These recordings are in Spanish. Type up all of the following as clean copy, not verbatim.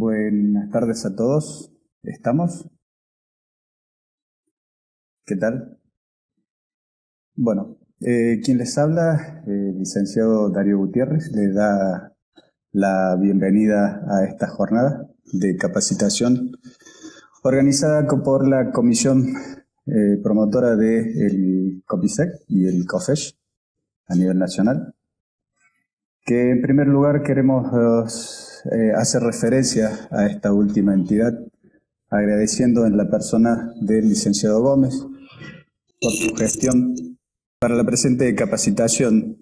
Buenas tardes a todos. ¿Estamos? ¿Qué tal? Bueno, quien les habla, el licenciado Darío Gutiérrez, le da la bienvenida a esta jornada de capacitación organizada por la Comisión Promotora del COPISEC y el COFESH a nivel nacional, que en primer lugar queremos hacer referencia a esta última entidad, agradeciendo en la persona del licenciado Gómez por su gestión para la presente capacitación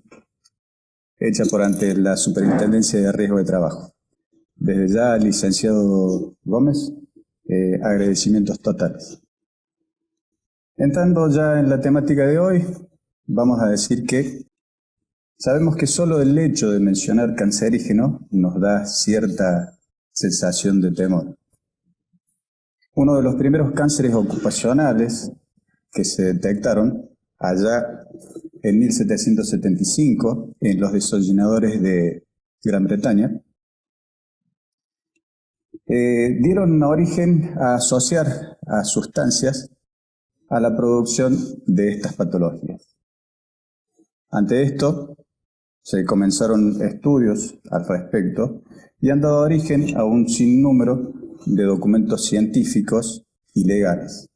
hecha por ante la Superintendencia de Riesgo de Trabajo. Desde ya, licenciado Gómez, agradecimientos totales. Entrando ya en la temática de hoy, vamos a decir que sabemos que solo el hecho de mencionar cancerígeno nos da cierta sensación de temor. Uno de los primeros cánceres ocupacionales que se detectaron allá en 1775 en los desollinadores de Gran Bretaña dieron origen a asociar a sustancias a la producción de estas patologías. Ante esto, se comenzaron estudios al respecto y han dado origen a un sinnúmero de documentos científicos y legales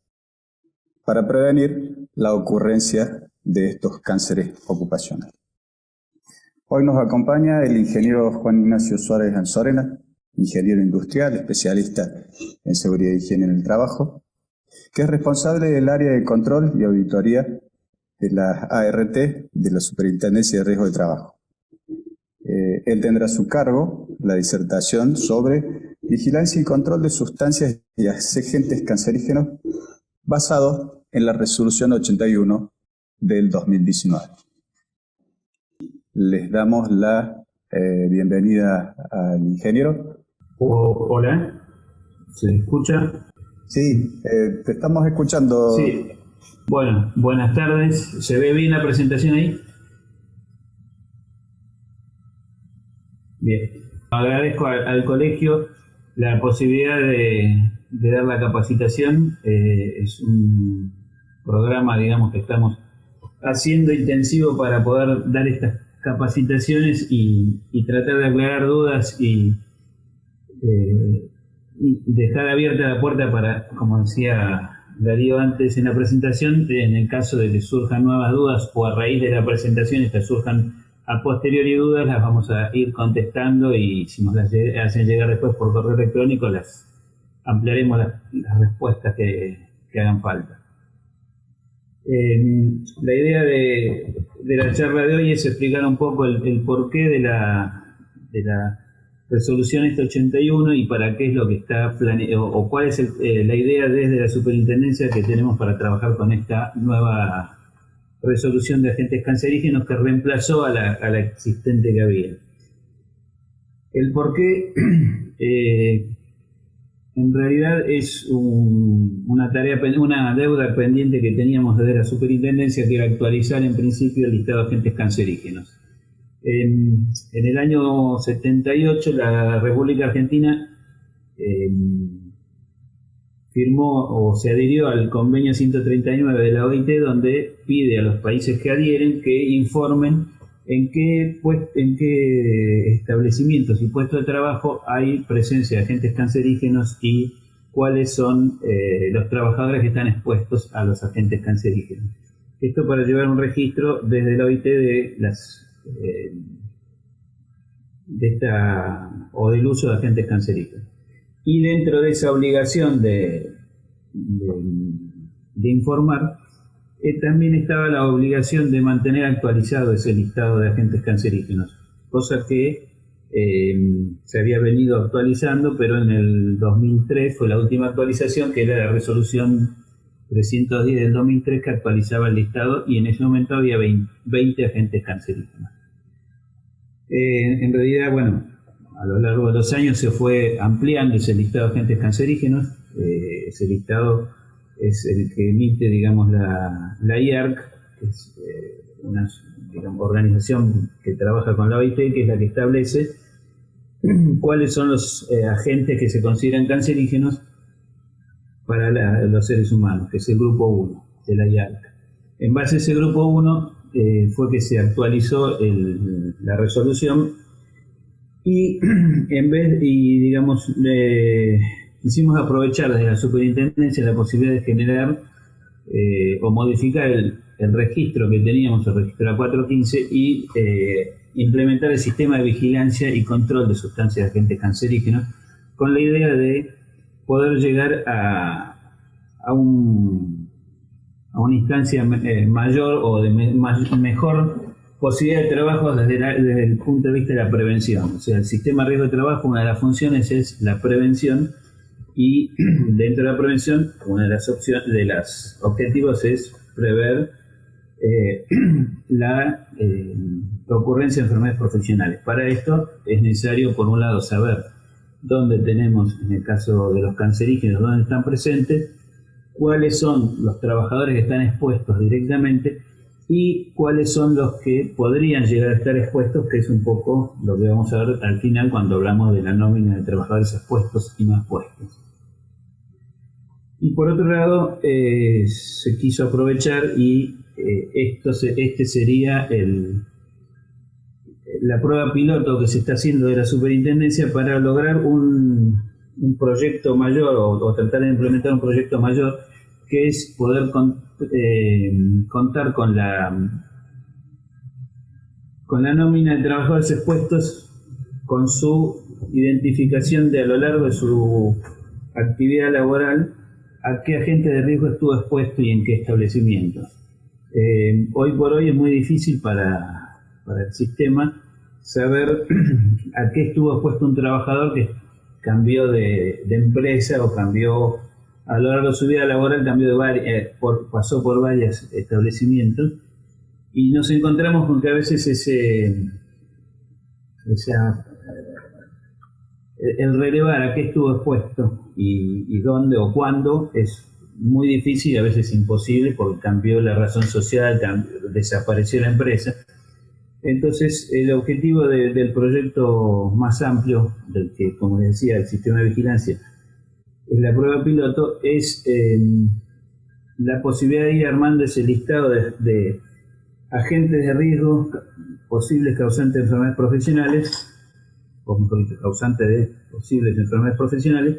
para prevenir la ocurrencia de estos cánceres ocupacionales. Hoy nos acompaña el ingeniero Juan Ignacio Suárez Anzorena, ingeniero industrial, especialista en seguridad y higiene en el trabajo, que es responsable del área de control y auditoría de la ART de la Superintendencia de Riesgo de Trabajo. Él tendrá a su cargo la disertación sobre vigilancia y control de sustancias y agentes cancerígenos basado en la resolución 81 del 2019. Les damos la bienvenida al ingeniero. Hola, ¿se escucha? Sí, te estamos escuchando. Sí, bueno, buenas tardes. ¿Se ve bien la presentación ahí? Bien. Agradezco al colegio la posibilidad de dar la capacitación. Es un programa, digamos, que estamos haciendo intensivo para poder dar estas capacitaciones y tratar de aclarar dudas y dejar abierta la puerta para, como decía Darío antes en la presentación, en el caso de que surjan nuevas dudas o a raíz de la presentación estas surjan a posteriori dudas, las vamos a ir contestando y si nos las hacen llegar después por correo electrónico, las ampliaremos las respuestas que hagan falta. La idea de la charla de hoy es explicar un poco el porqué de la resolución 81 y para qué es lo que está planeado o cuál es la idea desde la superintendencia que tenemos para trabajar con esta nueva resolución de agentes cancerígenos que reemplazó a la existente que había. El porqué en realidad es una deuda pendiente que teníamos desde la superintendencia, que era actualizar en principio el listado de agentes cancerígenos. En el año 78 la República Argentina firmó o se adhirió al convenio 139 de la OIT, donde pide a los países que adhieren que informen en qué establecimientos y puestos de trabajo hay presencia de agentes cancerígenos y cuáles son los trabajadores que están expuestos a los agentes cancerígenos. Esto para llevar un registro desde la OIT de del uso de agentes cancerígenos. Y dentro de esa obligación de informar, también estaba la obligación de mantener actualizado ese listado de agentes cancerígenos, cosa que se había venido actualizando, pero en el 2003 fue la última actualización, que era la resolución 310 del 2003, que actualizaba el listado y en ese momento había 20 agentes cancerígenos. En realidad, bueno, a lo largo de los años se fue ampliando ese listado de agentes cancerígenos. Ese listado es el que emite, digamos, la IARC, que es una organización que trabaja con la OIT, que es la que establece cuáles son los agentes que se consideran cancerígenos para los seres humanos, que es el grupo 1 de la IARC. En base a ese grupo 1 fue que se actualizó la resolución y digamos, quisimos aprovechar desde la superintendencia la posibilidad de generar o modificar el registro que teníamos, el registro A415, y implementar el sistema de vigilancia y control de sustancias de agentes cancerígenos, con la idea de poder llegar a una instancia mayor o de mejor posibilidad de trabajo desde el punto de vista de la prevención. O sea, el sistema de riesgo de trabajo, una de las funciones es la prevención, y dentro de la prevención, una de las opciones, de los objetivos, es prever la ocurrencia de enfermedades profesionales. Para esto es necesario, por un lado, saber dónde tenemos, en el caso de los cancerígenos, dónde están presentes, cuáles son los trabajadores que están expuestos directamente y cuáles son los que podrían llegar a estar expuestos, que es un poco lo que vamos a ver al final cuando hablamos de la nómina de trabajadores expuestos y no expuestos. Y por otro lado, se quiso aprovechar y este sería la prueba piloto que se está haciendo de la superintendencia para lograr un proyecto mayor o tratar de implementar un proyecto mayor, que es poder contar con la nómina de trabajadores expuestos, con su identificación de a lo largo de su actividad laboral a qué agente de riesgo estuvo expuesto y en qué establecimiento. Hoy por hoy es muy difícil para el sistema saber a qué estuvo expuesto un trabajador que cambió de empresa o cambió a lo largo de su vida laboral, pasó por varios establecimientos, y nos encontramos con que a veces el relevar a qué estuvo expuesto y dónde o cuándo es muy difícil y a veces imposible, porque cambió la razón social, desapareció la empresa. Entonces, el objetivo del proyecto más amplio, del que, como les decía, el sistema de vigilancia es la prueba piloto, es la posibilidad de ir armando ese listado de agentes de riesgo, posibles causantes de enfermedades profesionales, o mejor dicho, causantes de posibles enfermedades profesionales,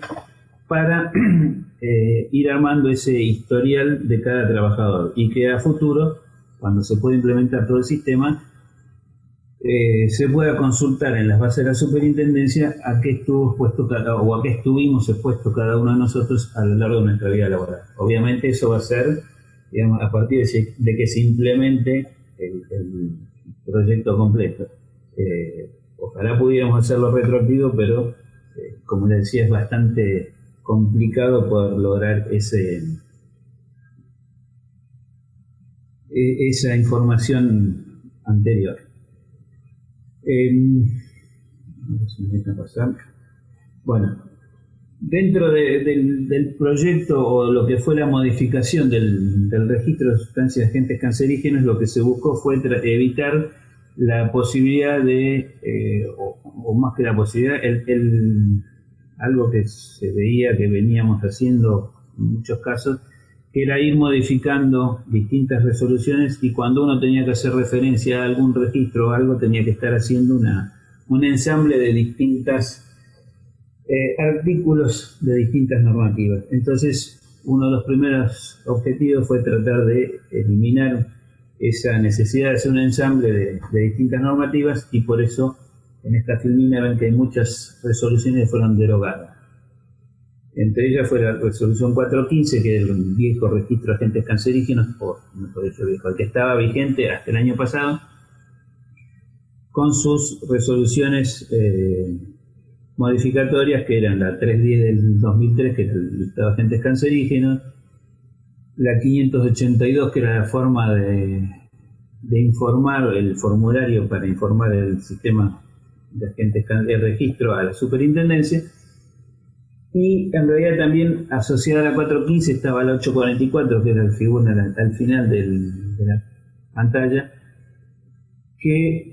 para ir armando ese historial de cada trabajador, y que a futuro, cuando se pueda implementar todo el sistema, se pueda consultar en las bases de la superintendencia a qué estuvo expuesto o a qué estuvimos expuestos cada uno de nosotros a lo largo de nuestra vida laboral. Obviamente eso va a ser, digamos, a partir de que se implemente el proyecto completo. Ojalá pudiéramos hacerlo retroactivo, pero como les decía, es bastante complicado poder lograr esa información anterior. Bueno, dentro del proyecto, o lo que fue la modificación del registro de sustancias de agentes cancerígenos, lo que se buscó fue evitar la posibilidad o más que la posibilidad, algo que se veía que veníamos haciendo en muchos casos, que era ir modificando distintas resoluciones, y cuando uno tenía que hacer referencia a algún registro o algo, tenía que estar haciendo un ensamble de distintas artículos de distintas normativas. Entonces, uno de los primeros objetivos fue tratar de eliminar esa necesidad de hacer un ensamble de distintas normativas, y por eso en esta filmina ven que hay muchas resoluciones que fueron derogadas. Entre ellas fue la resolución 415, que es el viejo registro de agentes cancerígenos, o mejor dicho, el que estaba vigente hasta el año pasado, con sus resoluciones modificatorias, que eran la 310 del 2003, que era el listado de agentes cancerígenos, la 582, que era la forma de informar, el formulario para informar el sistema de agentes, el registro, a la superintendencia. Y en realidad también asociada a la 415 estaba la 844, que era la figura al final de la pantalla, que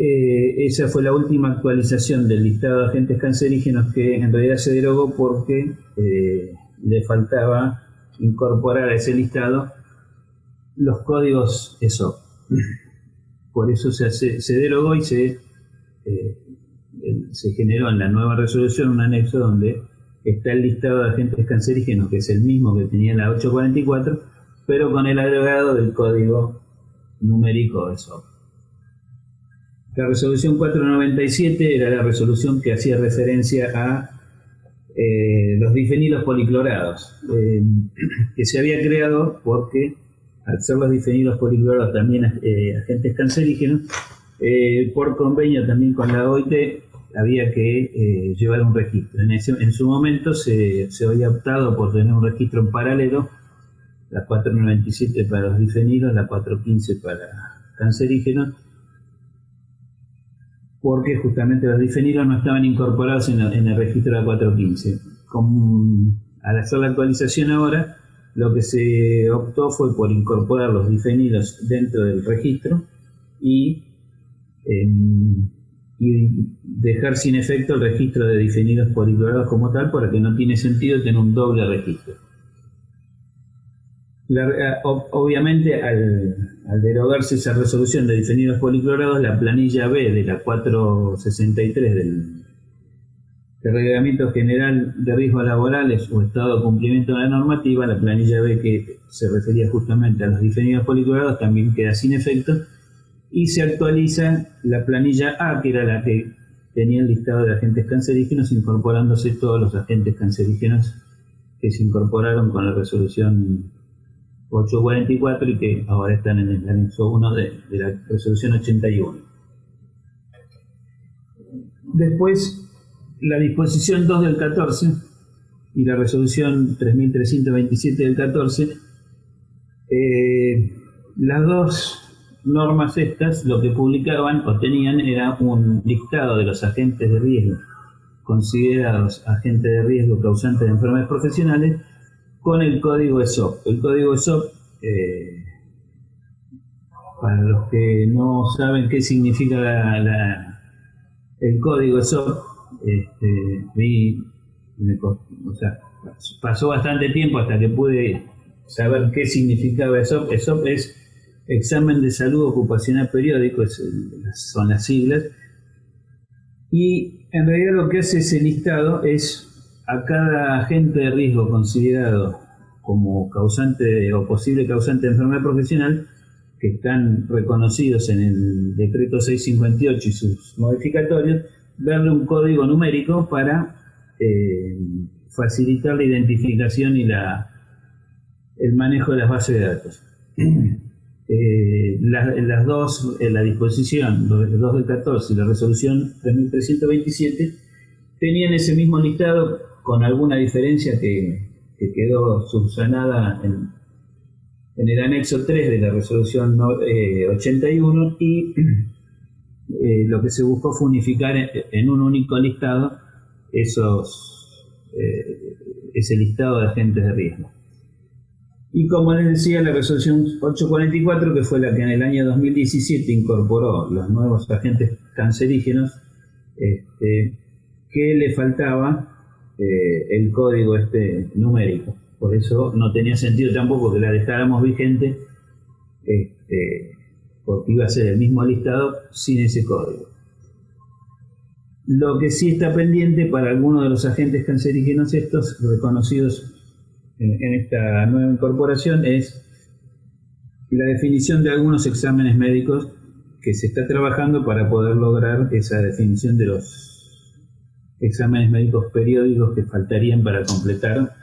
esa fue la última actualización del listado de agentes cancerígenos, que en realidad se derogó porque le faltaba incorporar a ese listado los códigos ESOP. Por eso se derogó y se generó en la nueva resolución un anexo donde está el listado de agentes cancerígenos, que es el mismo que tenía la 844, pero con el agregado del código numérico ESOP. La resolución 497 era la resolución que hacía referencia a los difenilos policlorados, que se había creado porque al ser los difenilos policlorados también agentes cancerígenos, por convenio también con la OIT había que llevar un registro. En su momento se había optado por tener un registro en paralelo, la 497 para los difenilos, la 415 para cancerígenos, porque justamente los difenilos no estaban incorporados en el registro de la 415. Al hacer la actualización ahora, lo que se optó fue por incorporar los difenilos dentro del registro y dejar sin efecto el registro de difenilos policlorados como tal, porque no tiene sentido tener un doble registro. Obviamente, al derogarse esa resolución de difenilos policlorados, la planilla B de la 463 del Reglamento General de Riesgos Laborales o Estado de Cumplimiento de la Normativa, la planilla B que se refería justamente a los difenilos policlorados, también queda sin efecto, y se actualiza la planilla A, que era la que tenía el listado de agentes cancerígenos, incorporándose todos los agentes cancerígenos que se incorporaron con la resolución 844 y que ahora están en el anexo 1 de la resolución 81. Después, la disposición 2 del 14 y la resolución 3327 del 14, las dos normas estas lo que publicaban o tenían era un listado de los agentes de riesgo considerados agentes de riesgo causantes de enfermedades profesionales con el código ESOP. El código ESOP, para los que no saben qué significa el código ESOP, pasó bastante tiempo hasta que pude saber qué significaba ESOP. ESOP es Examen de Salud Ocupacional Periódico, son las siglas, y en realidad lo que hace ese listado es a cada agente de riesgo considerado como causante o posible causante de enfermedad profesional, que están reconocidos en el decreto 658 y sus modificatorios, darle un código numérico para facilitar la identificación y el manejo de las bases de datos. Las dos, la disposición 2 del 14 y la resolución 3327, tenían ese mismo listado con alguna diferencia que quedó subsanada en el anexo 3 de la resolución 81, y lo que se buscó fue unificar en un único listado ese listado de agentes de riesgo. Y como les decía, la resolución 844, que fue la que en el año 2017 incorporó los nuevos agentes cancerígenos, que le faltaba el código numérico. Por eso no tenía sentido tampoco que la dejáramos vigente, porque iba a ser el mismo listado sin ese código. Lo que sí está pendiente para algunos de los agentes cancerígenos estos reconocidos en esta nueva incorporación es la definición de algunos exámenes médicos que se está trabajando para poder lograr esa definición de los exámenes médicos periódicos que faltarían para completar,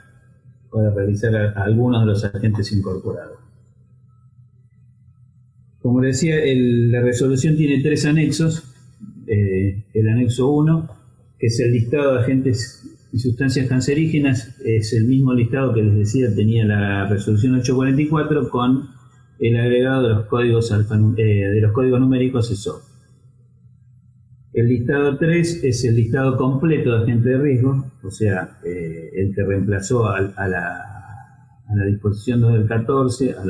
para realizar a algunos de los agentes incorporados. Como les decía, la resolución tiene 3 anexos. El anexo 1, que es el listado de agentes y sustancias cancerígenas, es el mismo listado que les decía tenía la resolución 844, con el agregado de los códigos numéricos ESOP. El listado 3 es el listado completo de agentes de riesgo, o sea, el que reemplazó a la disposición 2 del 14, a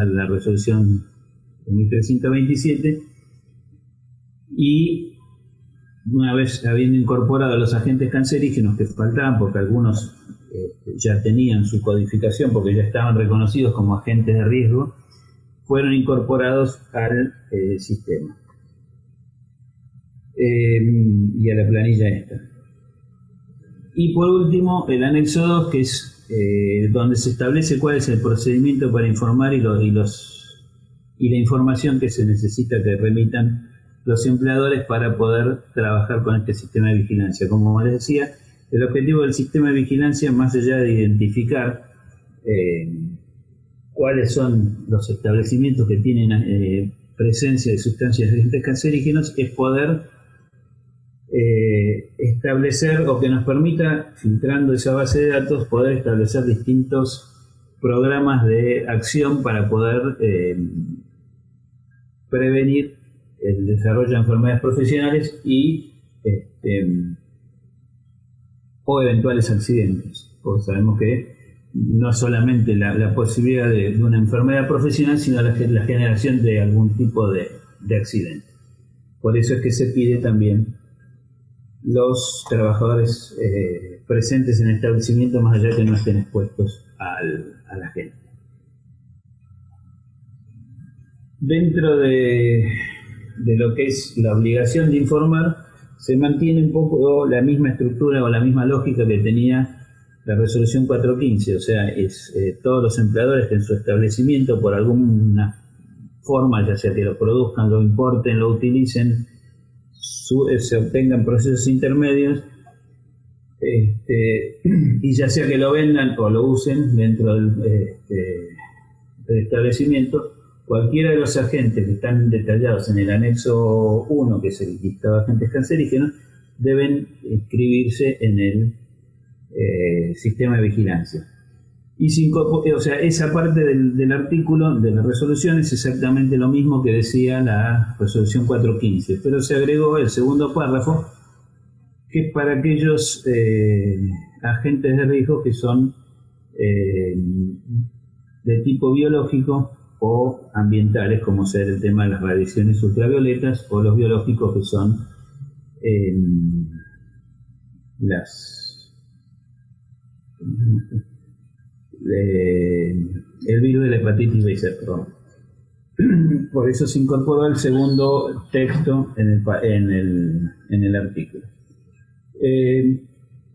la resolución 1327, y una vez habiendo incorporado a los agentes cancerígenos que faltaban, porque algunos ya tenían su codificación porque ya estaban reconocidos como agentes de riesgo, fueron incorporados al sistema y a la planilla esta. Y por último, el anexo 2, que es donde se establece cuál es el procedimiento para informar y la información que se necesita que remitan los empleadores para poder trabajar con este sistema de vigilancia. Como les decía, el objetivo del sistema de vigilancia, más allá de identificar cuáles son los establecimientos que tienen presencia de sustancias de agentes cancerígenos, es poder establecer, o que nos permita, filtrando esa base de datos, poder establecer distintos programas de acción para poder prevenir el desarrollo de enfermedades profesionales o eventuales accidentes. Porque sabemos que no solamente la posibilidad de una enfermedad profesional, sino la generación de algún tipo de accidente. Por eso es que se pide también los trabajadores presentes en el establecimiento, más allá que no estén expuestos a la gente. Dentro de lo que es la obligación de informar, se mantiene un poco la misma estructura o la misma lógica que tenía la resolución 415, o sea, todos los empleadores que en su establecimiento, por alguna forma, ya sea que lo produzcan, lo importen, lo utilicen, se obtengan procesos intermedios, y ya sea que lo vendan o lo usen dentro del establecimiento, cualquiera de los agentes que están detallados en el anexo 1, que es el listado de agentes cancerígenos, deben inscribirse en el sistema de vigilancia. Y esa parte del artículo de la resolución es exactamente lo mismo que decía la resolución 415, pero se agregó el segundo párrafo, que es para aquellos agentes de riesgo que son de tipo biológico o ambientales, como ser el tema de las radiaciones ultravioletas, o los biológicos, que son el virus de la hepatitis B, perdón. Por eso se incorporó el segundo texto en el artículo.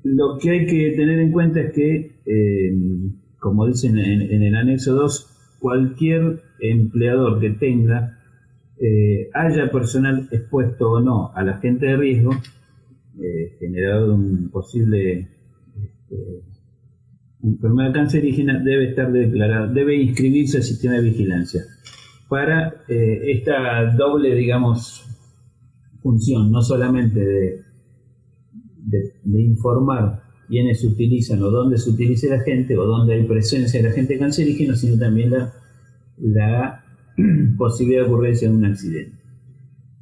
Lo que hay que tener en cuenta es que, como dicen en el anexo 2, cualquier empleador que tenga, haya personal expuesto o no al agente de riesgo, generado un posible enfermedad cancerígena, debe estar declarado, debe inscribirse al sistema de vigilancia para esta doble, digamos, función, no solamente de informar quiénes utilizan o dónde se utiliza el agente o dónde hay presencia del agente cancerígeno, sino también la posibilidad de ocurrencia de un accidente.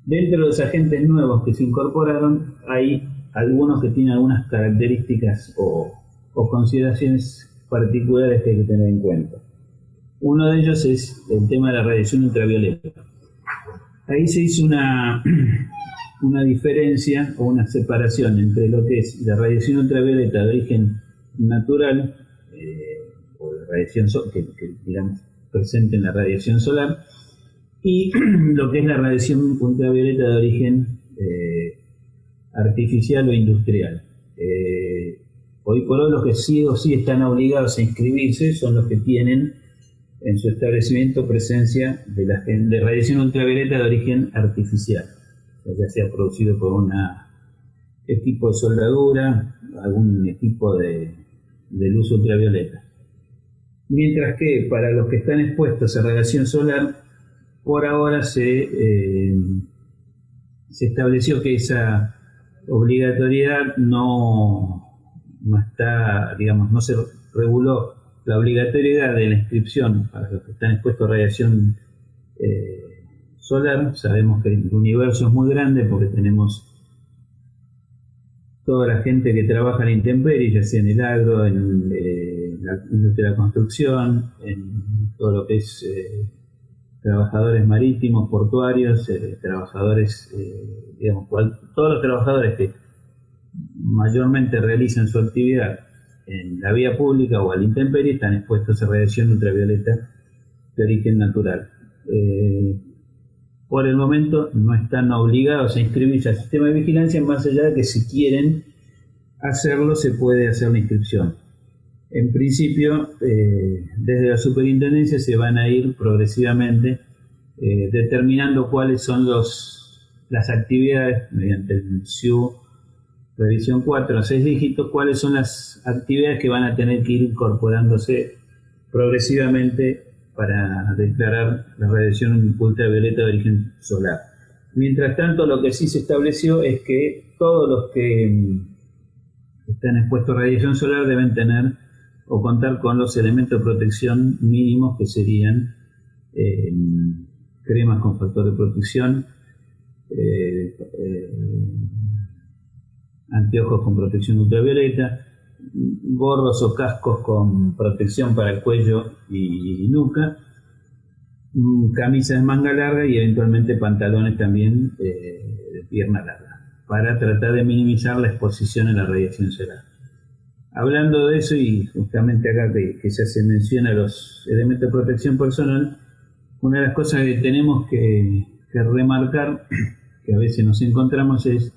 Dentro de los agentes nuevos que se incorporaron, hay algunos que tienen algunas características o consideraciones particulares que hay que tener en cuenta. Uno de ellos es el tema de la radiación ultravioleta. Ahí se hizo una diferencia o una separación entre lo que es la radiación ultravioleta de origen natural, o la radiación que digamos presente en la radiación solar, y lo que es la radiación ultravioleta de origen artificial o industrial. Hoy por hoy los que sí o sí están obligados a inscribirse son los que tienen en su establecimiento presencia de radiación ultravioleta de origen artificial, ya sea producido por un equipo de soldadura, algún equipo de luz ultravioleta. Mientras que para los que están expuestos a radiación solar, por ahora se estableció que esa obligatoriedad no está, digamos, no se reguló la obligatoriedad de la inscripción para los que están expuestos a radiación solar. Sabemos que el universo es muy grande porque tenemos toda la gente que trabaja en la intemperie, ya sea en el agro, en la industria de la construcción, en todo lo que es trabajadores marítimos, portuarios, trabajadores, digamos, todos los trabajadores que mayormente realizan su actividad en la vía pública o a la intemperie están expuestos a radiación ultravioleta de origen natural. Por el momento no están obligados a inscribirse al sistema de vigilancia, más allá de que si quieren hacerlo se puede hacer la inscripción. En principio, desde la superintendencia se van a ir progresivamente determinando cuáles son las actividades mediante el SIU revisión 4 a 6 dígitos, cuáles son las actividades que van a tener que ir incorporándose progresivamente para declarar la radiación ultravioleta de origen solar. Mientras tanto, lo que sí se estableció es que todos los que están expuestos a radiación solar deben tener o contar con los elementos de protección mínimos, que serían cremas con factor de protección, anteojos con protección ultravioleta, gorros o cascos con protección para el cuello y nuca, camisas de manga larga y eventualmente pantalones también de pierna larga, para tratar de minimizar la exposición a la radiación solar. Hablando de eso, y justamente acá que ya se menciona los elementos de protección personal, una de las cosas que tenemos que remarcar, que a veces nos encontramos, es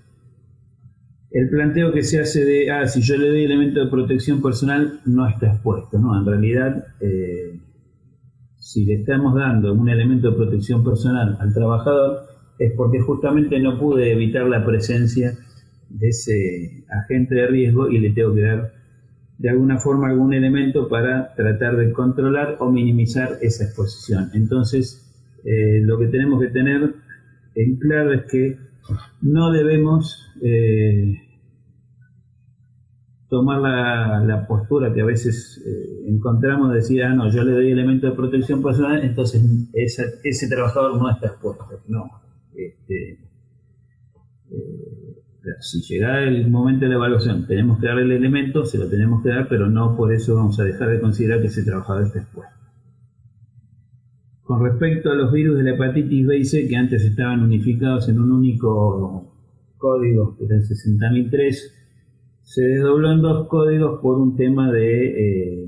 el planteo que se hace de, si yo le doy elemento de protección personal, no está expuesto, ¿no? En realidad, si le estamos dando un elemento de protección personal al trabajador, es porque justamente no pude evitar la presencia de ese agente de riesgo y le tengo que dar de alguna forma algún elemento para tratar de controlar o minimizar esa exposición. Entonces, lo que tenemos que tener en claro es que no debemos tomar la postura que a veces encontramos de decir, no, yo le doy elemento de protección personal, entonces ese trabajador no está expuesto. No. Si llega el momento de la evaluación, tenemos que darle el elemento, se lo tenemos que dar, pero no por eso vamos a dejar de considerar que ese trabajador está expuesto. Con respecto a los virus de la hepatitis B y C, que antes estaban unificados en un único código, que era el 60.003, se desdobló en 2 códigos por un tema de,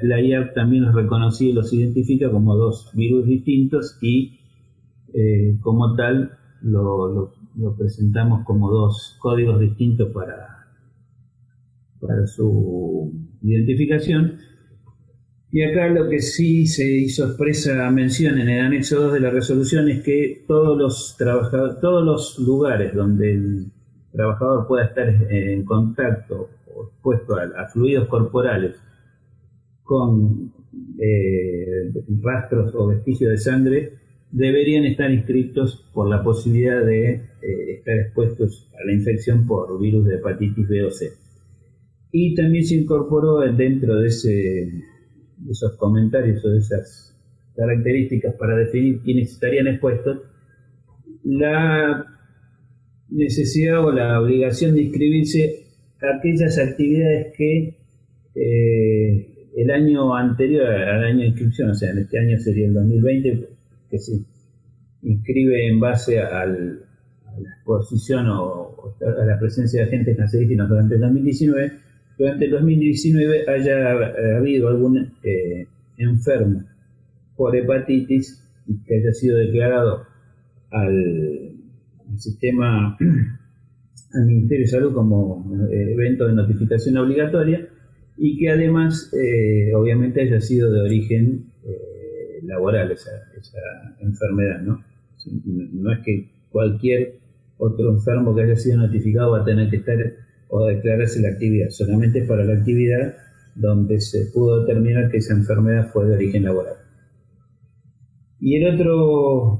la IARC también los reconocía y los identifica como 2 virus distintos y como tal lo presentamos como 2 códigos distintos para su identificación. Y acá lo que sí se hizo expresa mención en el anexo 2 de la resolución es que todos los lugares donde el trabajador pueda estar en contacto o expuesto a fluidos corporales con rastros o vestigios de sangre deberían estar inscritos por la posibilidad de estar expuestos a la infección por virus de hepatitis B o C. Y también se incorporó dentro de esos comentarios o de esas características para definir quiénes estarían expuestos, la necesidad o la obligación de inscribirse a aquellas actividades que el año anterior al año de inscripción, o sea, en este año sería el 2020, que se inscribe en base a la exposición o a la presencia de agentes cancerígenos durante el 2019, durante el 2019 haya habido algún enfermo por hepatitis que haya sido declarado al sistema, al Ministerio de Salud como evento de notificación obligatoria y que además obviamente haya sido de origen laboral esa enfermedad, ¿no? No es que cualquier otro enfermo que haya sido notificado va a tener que estar o declararse la actividad, solamente para la actividad donde se pudo determinar que esa enfermedad fue de origen laboral. Y el otro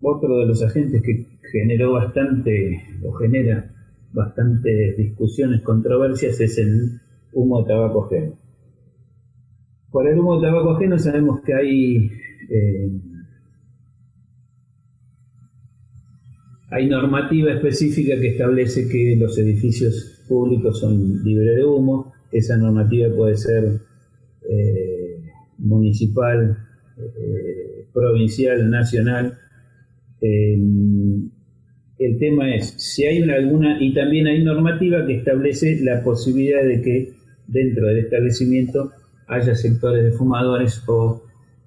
de los agentes que generó genera bastantes discusiones, controversias, es el humo de tabaco ajeno. Por el humo de tabaco ajeno sabemos que hay normativa específica que establece que los edificios públicos son libres de humo. Esa normativa puede ser municipal provincial, nacional. El tema es, si hay alguna, y también hay normativa que establece la posibilidad de que dentro del establecimiento haya sectores de fumadores o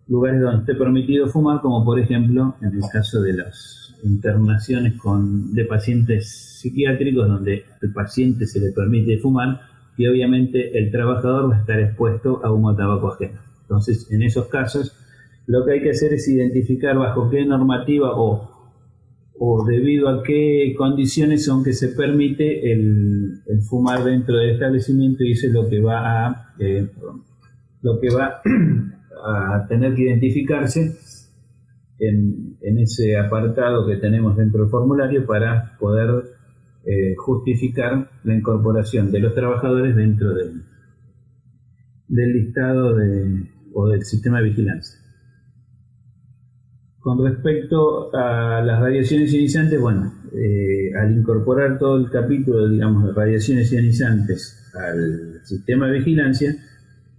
lugares donde esté permitido fumar, como por ejemplo en el caso de las internaciones de pacientes psiquiátricos, donde al paciente se le permite fumar y obviamente el trabajador va a estar expuesto a humo de tabaco ajeno. Entonces, en esos casos, lo que hay que hacer es identificar bajo qué normativa o debido a qué condiciones son que se permite el fumar dentro del establecimiento, y eso es lo que va a tener que identificarse en ese apartado que tenemos dentro del formulario para poder justificar la incorporación de los trabajadores dentro del listado o del sistema de vigilancia. Con respecto a las radiaciones ionizantes, bueno, al incorporar todo el capítulo, digamos, de radiaciones ionizantes al sistema de vigilancia,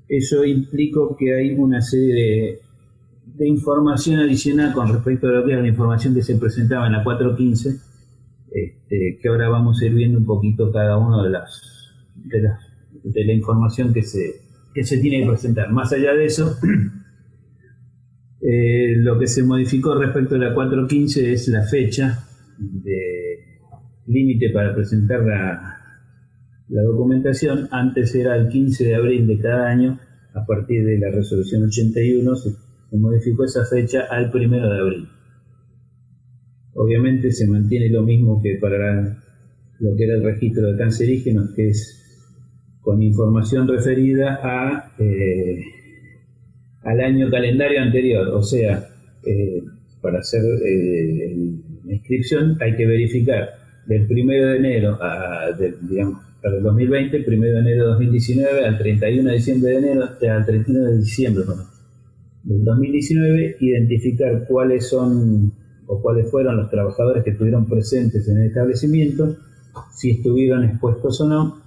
eso implicó que hay una serie de información adicional con respecto a lo que era la información que se presentaba en la 415, que ahora vamos a ir viendo un poquito cada uno de la información que se tiene que presentar. Más allá de eso, lo que se modificó respecto a la 415 es la fecha de límite para presentar la documentación. Antes era el 15 de abril de cada año. A partir de la resolución 81 se modificó esa fecha al 1 de abril. Obviamente se mantiene lo mismo que para lo que era el registro de cancerígenos, que es con información referida al año calendario anterior. O sea, para hacer la inscripción hay que verificar del 1 de enero para el 2020, 1 de enero de 2019 al 31 de diciembre al 31 de diciembre del 2019, identificar cuáles fueron los trabajadores que estuvieron presentes en el establecimiento, si estuvieron expuestos o no,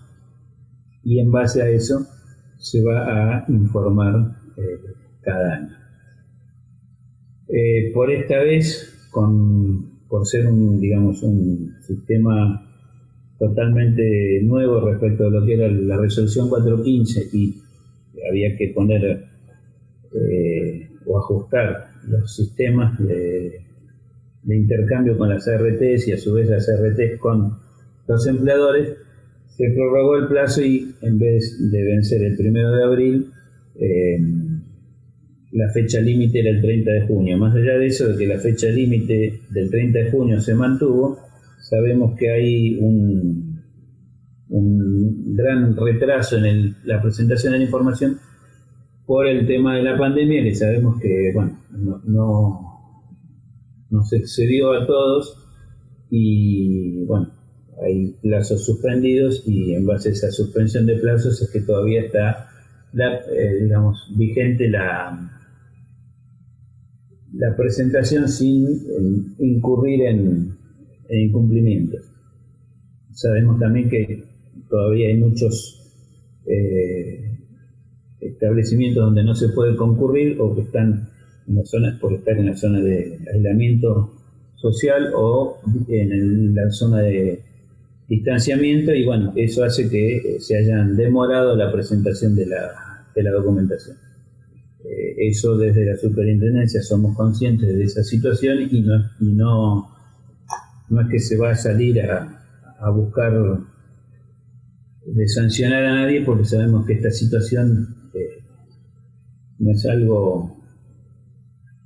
y en base a eso se va a informar cada año. Por esta vez, por ser un sistema totalmente nuevo respecto a lo que era la resolución 415, y había que poner o ajustar los sistemas de intercambio con las ARTs y a su vez las ARTs con los empleadores, se prorrogó el plazo y en vez de vencer el 1 de abril, la fecha límite era el 30 de junio. Más allá de eso, de que la fecha límite del 30 de junio se mantuvo, sabemos que hay un gran retraso en la presentación de la información por el tema de la pandemia, que sabemos que no se excedió a todos, y hay plazos suspendidos, y en base a esa suspensión de plazos es que todavía está vigente la presentación sin incurrir en incumplimientos. Sabemos también que todavía hay muchos establecimientos donde no se puede concurrir, o que están en la zona, por estar en la zona de aislamiento social o en la zona de distanciamiento, y eso hace que se hayan demorado la presentación de la documentación. Eso desde la superintendencia somos conscientes de esa situación, y no es que se va a salir a buscar de sancionar a nadie, porque sabemos que esta situación no es algo,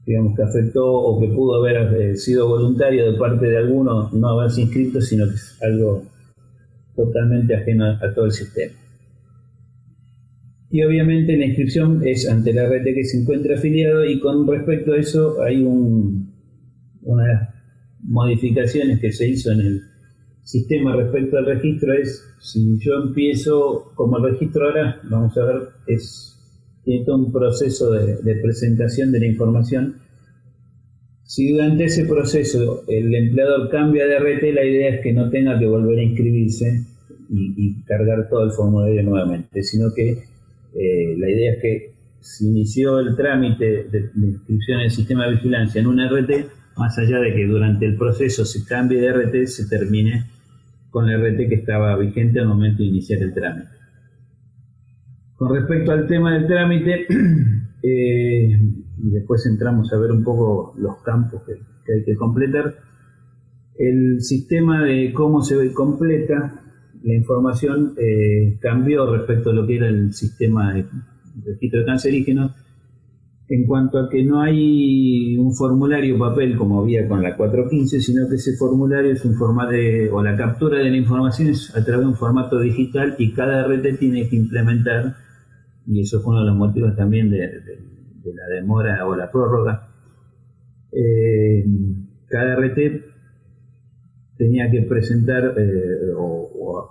que afectó o que pudo haber sido voluntario de parte de algunos no haberse inscrito, sino que es algo totalmente ajeno a todo el sistema. Y obviamente la inscripción es ante la RT que se encuentra afiliado, y con respecto a eso hay una de las modificaciones que se hizo en el sistema respecto al registro. Si yo empiezo como el registro ahora, vamos a ver, tiene todo un proceso de presentación de la información. Si durante ese proceso el empleador cambia de RT, la idea es que no tenga que volver a inscribirse y cargar todo el formulario nuevamente, sino que la idea es que se inició el trámite de inscripción en el sistema de vigilancia en un RT, más allá de que durante el proceso se cambie de RT, se termine con el RT que estaba vigente al momento de iniciar el trámite. Con respecto al tema del trámite, y después entramos a ver un poco los campos que hay que completar, el sistema de cómo se completa la información cambió respecto a lo que era el sistema de registro de cancerígenos, en cuanto a que no hay un formulario papel como había con la 415, sino que ese formulario es un formato o la captura de la información es a través de un formato digital, y cada RT tiene que implementar, y eso fue uno de los motivos también de la demora o la prórroga. Cada RT tenía que presentar o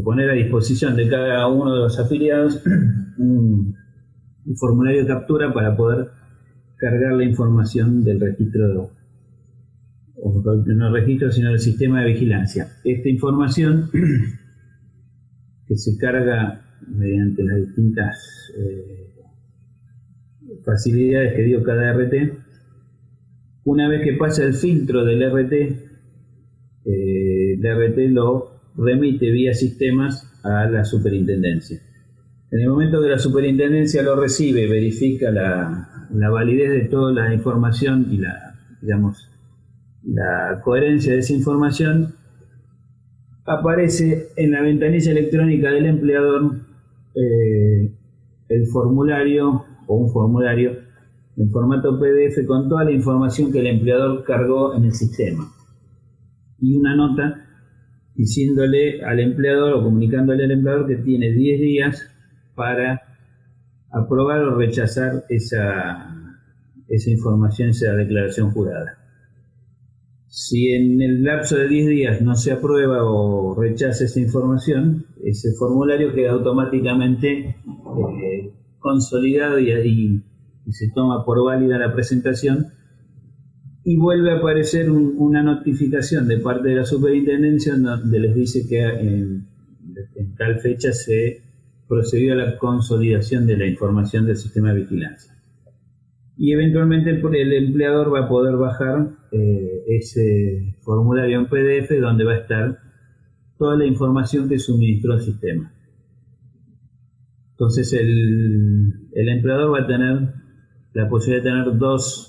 poner a disposición de cada uno de los afiliados un formulario de captura para poder cargar la información del registro, no el registro, sino del sistema de vigilancia. Esta información que se carga mediante las distintas facilidades que dio cada RT, una vez que pasa el filtro del RT, el RT lo remite vía sistemas a la superintendencia. En el momento que la superintendencia lo recibe, verifica la validez de toda la información y la coherencia de esa información, aparece en la ventanilla electrónica del empleador el formulario o un formulario en formato PDF con toda la información que el empleador cargó en el sistema, y una nota diciéndole al empleador o comunicándole al empleador que tiene 10 días para aprobar o rechazar esa información, esa declaración jurada. Si en el lapso de 10 días no se aprueba o rechaza esa información, ese formulario queda automáticamente consolidado y se toma por válida la presentación, y vuelve a aparecer una notificación de parte de la superintendencia donde les dice que en tal fecha se procedió a la consolidación de la información del sistema de vigilancia. Y eventualmente el empleador va a poder bajar ese formulario en PDF, donde va a estar toda la información que suministró el sistema. Entonces el empleador va a tener la posibilidad de tener dos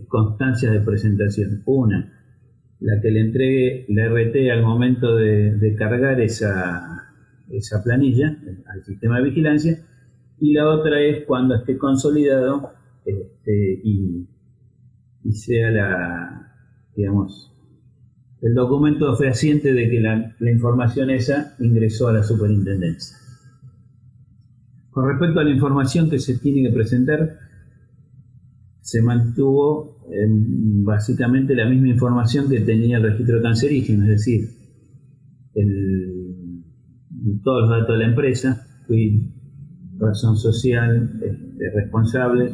constancias de presentación. Una, la que le entregue la RT al momento de cargar esa planilla al sistema de vigilancia, y la otra es cuando esté consolidado y sea el documento fehaciente de que la información esa ingresó a la superintendencia. Con respecto a la información que se tiene que presentar, se mantuvo básicamente la misma información que tenía el registro de cancerígenos, es decir, todos los datos de la empresa, razón social, responsables,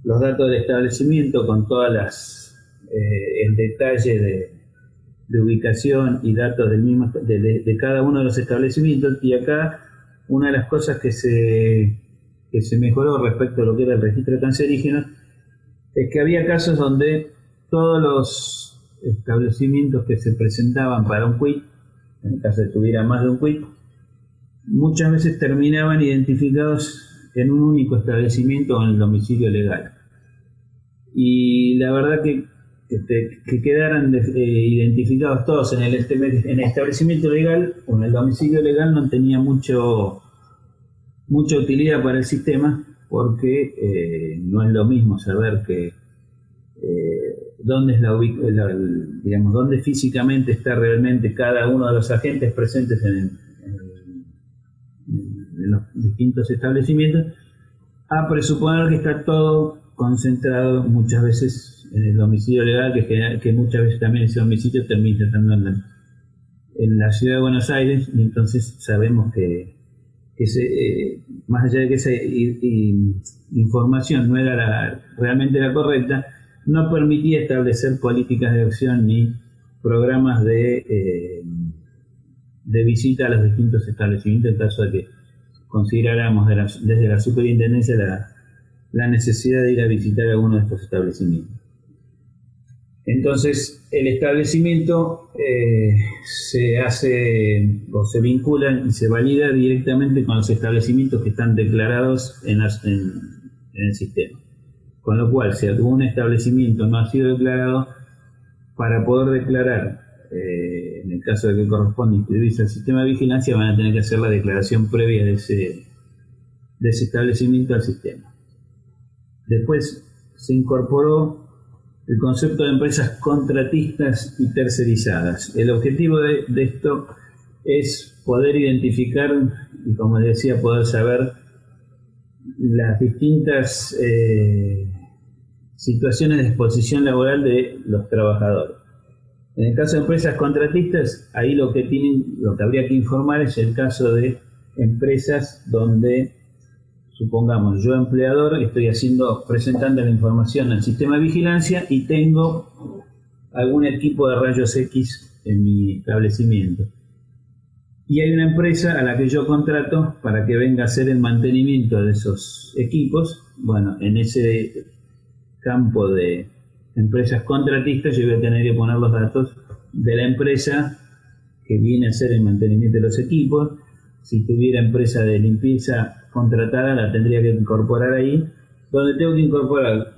los datos del establecimiento con todas el detalle de ubicación y datos de cada uno de los establecimientos. Y acá una de las cosas que se mejoró respecto a lo que era el registro de cancerígenos es que había casos donde todos los establecimientos que se presentaban para un quit, en el caso de que tuviera más de un quit, muchas veces terminaban identificados en un único establecimiento o en el domicilio legal. Y la verdad que quedaran identificados todos en el establecimiento legal o en el domicilio legal no tenía mucha utilidad para el sistema, porque no es lo mismo saber que dónde es dónde físicamente está realmente cada uno de los agentes presentes en los distintos establecimientos, a presuponer que está todo concentrado muchas veces en el domicilio legal, que muchas veces también ese domicilio termina estando en la ciudad de Buenos Aires, y entonces sabemos que más allá de que esa información no era realmente la correcta, no permitía establecer políticas de acción ni programas de visita a los distintos establecimientos en caso de que consideráramos desde la superintendencia la necesidad de ir a visitar alguno de estos establecimientos. Entonces, el establecimiento se hace o se vincula y se valida directamente con los establecimientos que están declarados en el sistema. Con lo cual, si algún establecimiento no ha sido declarado, para poder declarar, en el caso de que corresponda inscribirse al sistema de vigilancia, van a tener que hacer la declaración previa de ese establecimiento al sistema. Después se incorporó el concepto de empresas contratistas y tercerizadas. El objetivo de esto es poder identificar y, como decía, poder saber las distintas situaciones de exposición laboral de los trabajadores. En el caso de empresas contratistas, ahí lo que habría que informar es el caso de empresas donde, supongamos, yo empleador estoy presentando la información al sistema de vigilancia y tengo algún equipo de rayos X en mi establecimiento. Y hay una empresa a la que yo contrato para que venga a hacer el mantenimiento de esos equipos. Bueno, en ese campo de empresas contratistas yo voy a tener que poner los datos de la empresa que viene a hacer el mantenimiento de los equipos. Si tuviera empresa de limpieza contratada, la tendría que incorporar ahí, donde tengo que incorporar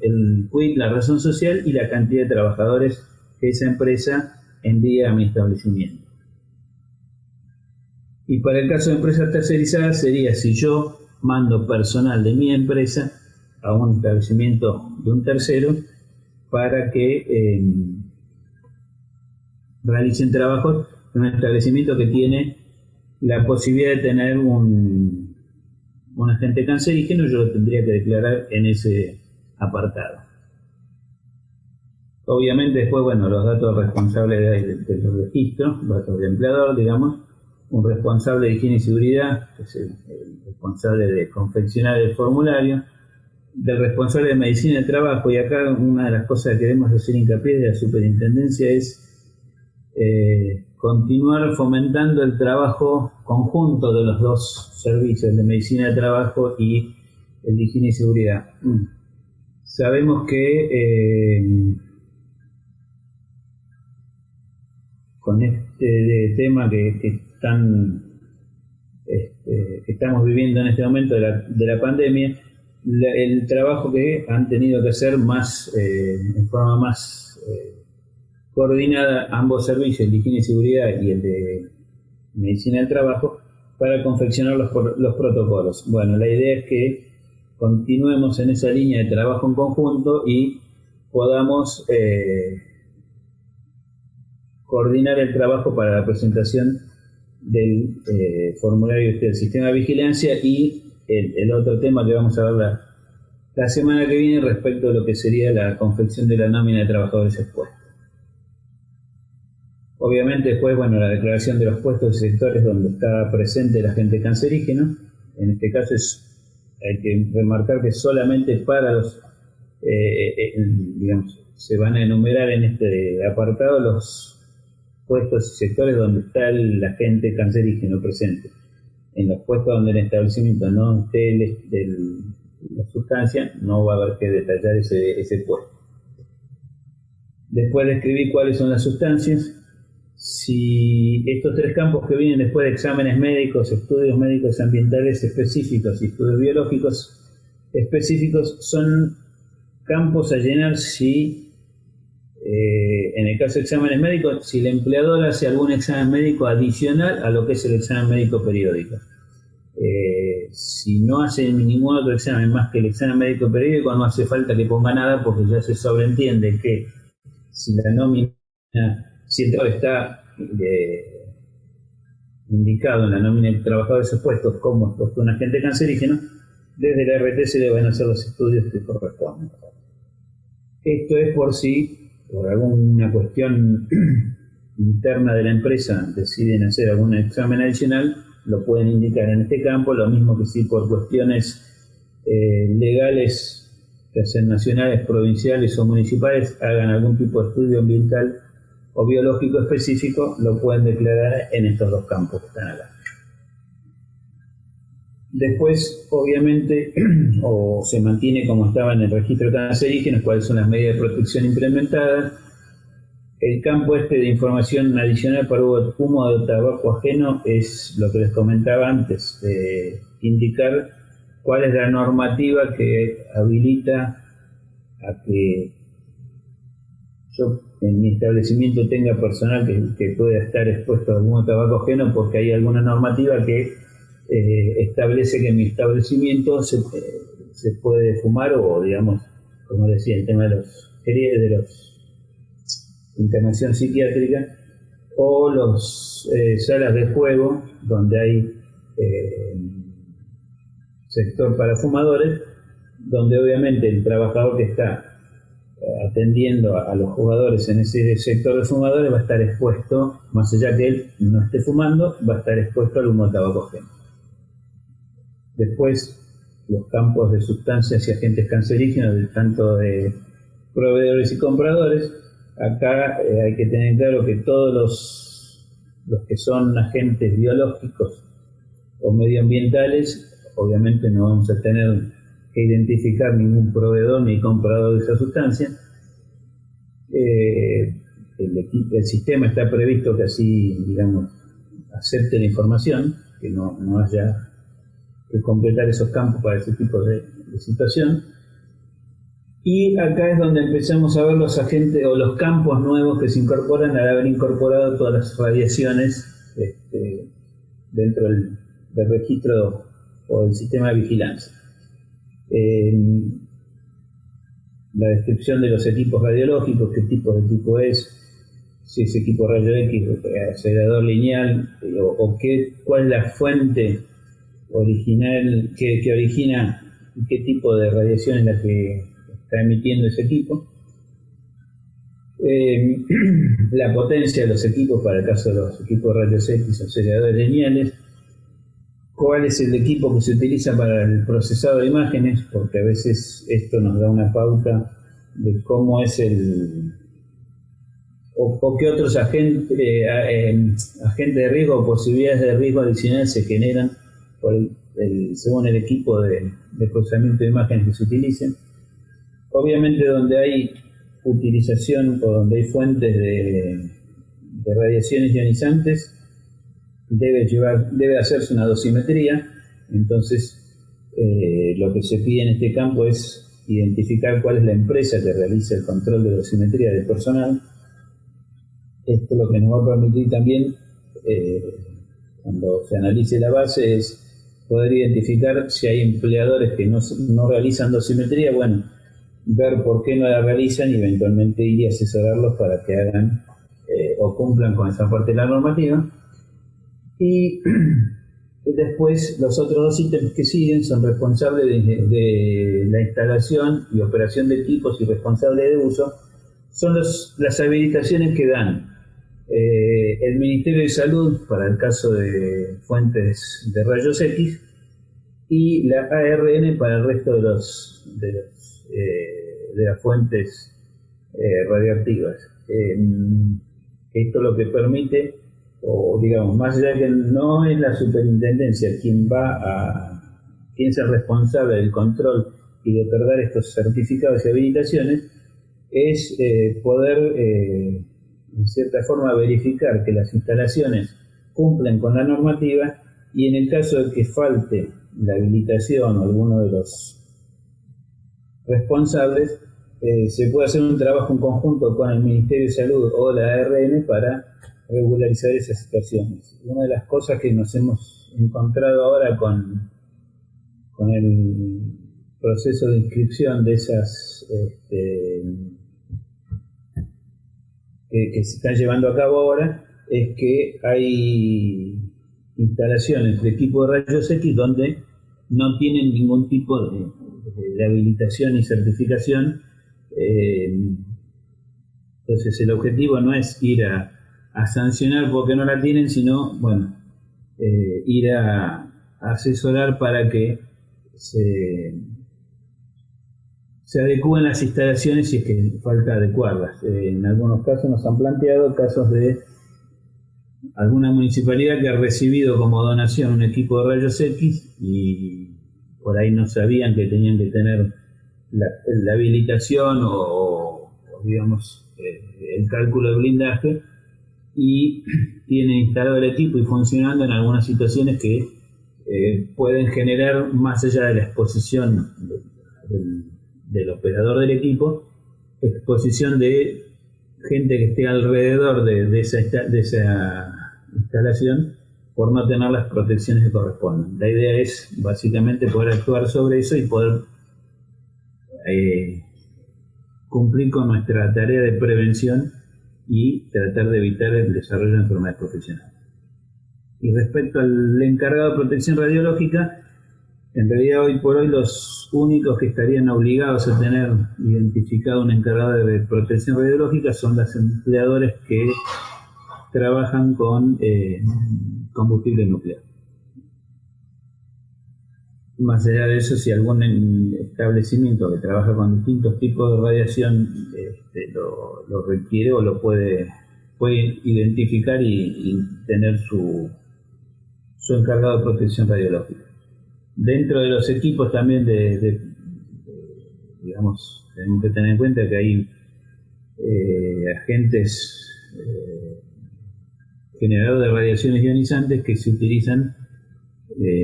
el quit, la razón social y la cantidad de trabajadores que esa empresa envía a mi establecimiento. Y para el caso de empresas tercerizadas sería si yo mando personal de mi empresa a un establecimiento de un tercero para que realicen trabajos en un establecimiento que tiene la posibilidad de tener un agente cancerígeno. Yo lo tendría que declarar en ese apartado. Obviamente después, bueno, los datos responsables del registro, los datos del empleador, digamos, un responsable de higiene y seguridad, que es el responsable de confeccionar el formulario, del responsable de medicina del trabajo. Y acá una de las cosas que queremos hacer hincapié de la superintendencia es continuar fomentando el trabajo conjunto de los dos servicios, el de medicina del trabajo y el de higiene y seguridad. Sabemos que con este tema que estamos viviendo en este momento de la pandemia, el trabajo que han tenido que hacer en forma más coordinada ambos servicios, el de higiene y seguridad y el de medicina del trabajo, para confeccionar los protocolos. Bueno, la idea es que continuemos en esa línea de trabajo en conjunto y podamos coordinar el trabajo para la presentación del formulario del sistema de vigilancia y el otro tema que vamos a ver la semana que viene respecto a lo que sería la confección de la nómina de trabajadores expuestos. Obviamente después, bueno, la declaración de los puestos y sectores donde está presente el agente cancerígeno. En este caso hay que remarcar que solamente para los, se van a enumerar en este apartado los puestos y sectores donde está el agente cancerígeno presente. En los puestos donde el establecimiento no esté la sustancia, no va a haber que detallar ese puesto. Después de escribir cuáles son las sustancias, si estos tres campos que vienen después de exámenes médicos, estudios médicos ambientales específicos y estudios biológicos específicos son campos a llenar si, en el caso de exámenes médicos, si el empleador hace algún examen médico adicional a lo que es el examen médico periódico. Si no hace ningún otro examen más que el examen médico periódico, no hace falta que ponga nada, porque ya se sobreentiende que si la nómina, si el trabajo está indicado en la nómina de trabajadores expuestos como expuesto a un agente cancerígeno, desde la RT se deben hacer los estudios que corresponden. Esto es por si, por alguna cuestión interna de la empresa, deciden hacer algún examen adicional, lo pueden indicar en este campo, lo mismo que si por cuestiones legales, que sean nacionales, provinciales o municipales, hagan algún tipo de estudio ambiental o biológico específico, lo pueden declarar en estos dos campos que están acá. Después, obviamente, o se mantiene como estaba en el registro de cancerígenos, cuáles son las medidas de protección implementadas. El campo de información adicional para humo de tabaco ajeno es lo que les comentaba antes, indicar cuál es la normativa que habilita a que yo en mi establecimiento tenga personal que pueda estar expuesto a humo de tabaco ajeno, porque hay alguna normativa que establece que en mi establecimiento se puede fumar, o digamos, como decía, el tema de los internación psiquiátrica, o los salas de juego donde hay sector para fumadores, donde obviamente el trabajador que está atendiendo a los jugadores en ese sector de fumadores va a estar expuesto, más allá que él no esté fumando, va a estar expuesto al humo de tabaco ajeno. Después, los campos de sustancias y agentes cancerígenos, tanto de proveedores y compradores. Acá hay que tener claro que todos los que son agentes biológicos o medioambientales, obviamente no vamos a tener que identificar ningún proveedor ni comprador de esa sustancia. El sistema está previsto que así, digamos, acepte la información, que no haya que completar esos campos para ese tipo de situación. Y acá es donde empezamos a ver los agentes o los campos nuevos que se incorporan al haber incorporado todas las radiaciones dentro del registro o del sistema de vigilancia. La descripción de los equipos radiológicos, qué tipo de equipo es, si es equipo rayo X, acelerador lineal, cuál es la fuente original que origina qué tipo de radiación es la que está emitiendo ese equipo. La potencia de los equipos para el caso de los equipos rayos X o aceleradores lineales. ¿Cuál es el equipo que se utiliza para el procesado de imágenes? Porque a veces esto nos da una pauta de cómo es o qué otros agentes de riesgo o posibilidades de riesgo adicional se generan según el equipo de procesamiento de imágenes que se utilicen. Obviamente donde hay utilización o donde hay fuentes de radiaciones ionizantes, debe hacerse una dosimetría. Entonces lo que se pide en este campo es identificar cuál es la empresa que realiza el control de dosimetría del personal. Esto lo que nos va a permitir también, cuando se analice la base, es poder identificar si hay empleadores que no realizan dosimetría, bueno, ver por qué no la realizan y eventualmente ir y asesorarlos para que hagan o cumplan con esa parte de la normativa. Y después los otros dos ítems que siguen son responsables de la instalación y operación de equipos y responsables de uso. Son las habilitaciones que dan el Ministerio de Salud para el caso de fuentes de rayos X y la ARN para el resto de las fuentes radioactivas. Esto lo que permite, o digamos, más allá de que no es la superintendencia quien es el responsable del control y de otorgar estos certificados y habilitaciones, es poder en cierta forma verificar que las instalaciones cumplen con la normativa, y en el caso de que falte la habilitación o alguno de los responsables, se puede hacer un trabajo en conjunto con el Ministerio de Salud o la ARN para regularizar esas situaciones. Una de las cosas que nos hemos encontrado ahora con el proceso de inscripción de esas que se están llevando a cabo ahora, es que hay instalaciones de equipo de rayos X donde no tienen ningún tipo de habilitación y certificación. Entonces el objetivo no es ir a sancionar porque no la tienen, sino ir a asesorar para que se adecúen las instalaciones si es que falta adecuarlas. En algunos casos nos han planteado casos de alguna municipalidad que ha recibido como donación un equipo de rayos X y por ahí no sabían que tenían que tener la habilitación o digamos, el cálculo de blindaje, y tienen instalado el equipo y funcionando en algunas situaciones que pueden generar, más allá de la exposición del operador del equipo, exposición de gente que esté alrededor de esa instalación por no tener las protecciones que corresponden. La idea es básicamente poder actuar sobre eso y poder cumplir con nuestra tarea de prevención y tratar de evitar el desarrollo de enfermedades profesionales. Y respecto al encargado de protección radiológica, en realidad hoy por hoy los únicos que estarían obligados a tener identificado un encargado de protección radiológica son los empleadores que trabajan con combustible nuclear. Más allá de eso, si algún establecimiento que trabaja con distintos tipos de radiación lo requiere o lo puede identificar y tener su encargado de protección radiológica. Dentro de los equipos también digamos, tenemos que tener en cuenta que hay agentes generadores de radiaciones ionizantes que se utilizan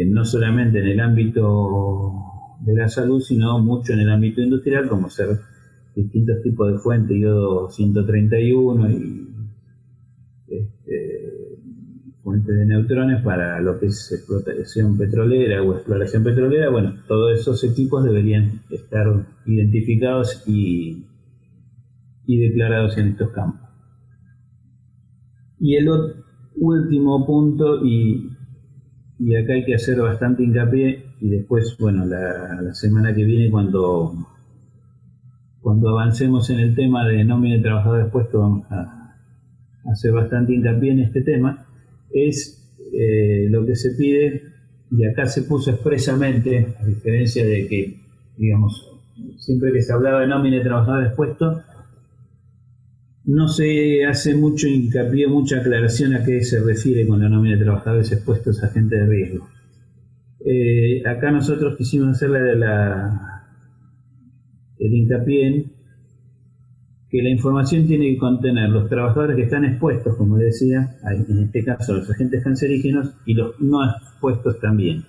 no solamente en el ámbito de la salud, sino mucho en el ámbito industrial, como ser distintos tipos de fuentes, iodo 131 y fuentes de neutrones para lo que es explotación petrolera o exploración petrolera. Bueno, todos esos equipos deberían estar identificados y declarados en estos campos. Y el último punto, y acá hay que hacer bastante hincapié, y después, bueno, la semana que viene cuando avancemos en el tema de nómina de trabajadores puestos, vamos a hacer bastante hincapié en este tema, es lo que se pide, y acá se puso expresamente, a diferencia de que, digamos, siempre que se hablaba de nómina de trabajadores puestos, no se hace mucho hincapié, mucha aclaración a qué se refiere con la nómina de trabajadores expuestos a agentes de riesgo. Acá nosotros quisimos hacerle el hincapié en que la información tiene que contener los trabajadores que están expuestos, como decía, en este caso los agentes cancerígenos, y los no expuestos también.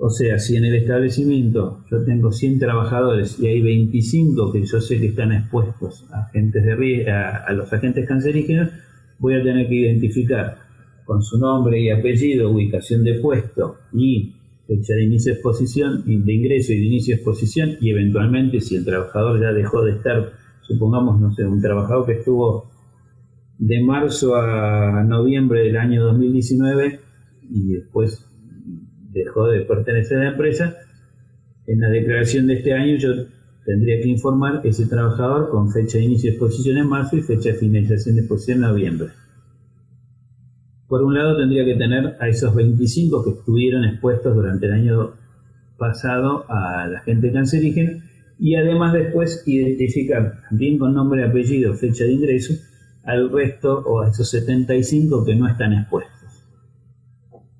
O sea, si en el establecimiento yo tengo 100 trabajadores y hay 25 que yo sé que están expuestos a agentes de riesgo, a los agentes cancerígenos, voy a tener que identificar con su nombre y apellido, ubicación de puesto y fecha de inicio de exposición, de ingreso y de inicio de exposición, y eventualmente si el trabajador ya dejó de estar, supongamos, no sé, un trabajador que estuvo de marzo a noviembre del año 2019 y después dejó de pertenecer a la empresa, en la declaración de este año yo tendría que informar ese trabajador con fecha de inicio de exposición en marzo y fecha de finalización de exposición en noviembre. Por un lado tendría que tener a esos 25 que estuvieron expuestos durante el año pasado al agente cancerígeno, y además después identificar también con nombre, apellido, fecha de ingreso al resto o a esos 75 que no están expuestos.